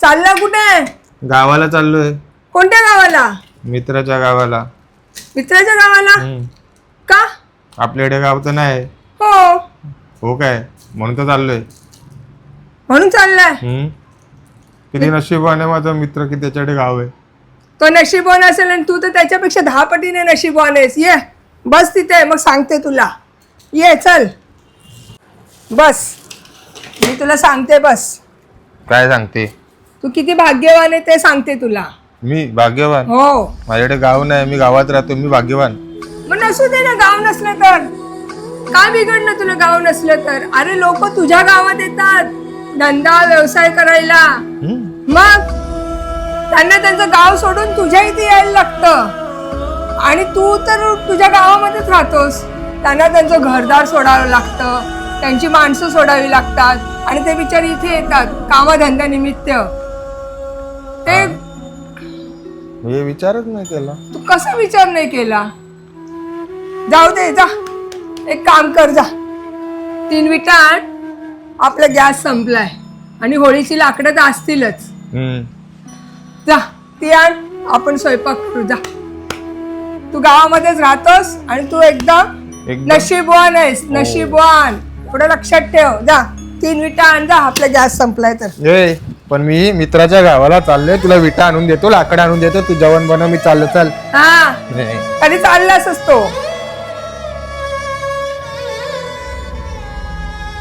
चालला कुठे? गावाला चाललोय. कोणत्या गावाला? मित्राच्या गावाला. मित्राच्या गावाला? का? आपल्याकडे गाव तर नाही. हो काय, म्हणून तर चाललोय. म्हणून चाललाय? किती नशीबवान आहे माझा मित्र की त्याच्याकडे गाव आहे. तो नशीबवान असेल आणि तू तर त्याच्यापेक्षा 10 पटीने नशीबवान आहेस. ये बस तिथे, मग सांगते तुला. ये चल बस, मी तुला सांगते बस. काय सांगते? तू किती भाग्यवान आहे ते सांगते तुला. मी भाग्यवान? हो. माझ्याकडे गाव नाही, मी गावात राहतो, मी भाग्यवान. मग नसू दे ना, गाव नसलं तर काय बिघडलं तुला गाव नसलं तर? अरे लोक तुझ्या गावात येतात धंदा व्यवसाय करायला, मग त्यांना त्यांचं गाव सोडून तुझ्या इथे यायला लागतं. आणि तू तर तुझ्या गावामध्येच राहतोस. त्यांना त्यांचं घरदार सोडावं लागतं, त्यांची माणसं सोडावी लागतात आणि ते बिचारी इथे येतात कामधंद्यानिमित्त. ते हे विचारच नाही केला. तू कसा विचार नाही केला? जाऊ दे, जा एक काम कर, जा 3 विटा आण. आपला गॅस संपलाय आणि होळीची लाकडं तर असतीलच. जा ती आण, आपण स्वयंपाक करू. जा, तू गावामध्येच राहतोस आणि तू एकदम नशीबवान आहेस. नशीबवान, एवढं लक्षात ठेव. जा 3 विटा आण, जा, आपला गॅस संपलाय तर. पण मी मित्राच्या गावाला चाललोय, तुला विटा आणून देतो, लाकडं आणून देतो, तू जेवण बनव, मी चाललो. चाल. हा, कधी चाललास असतो.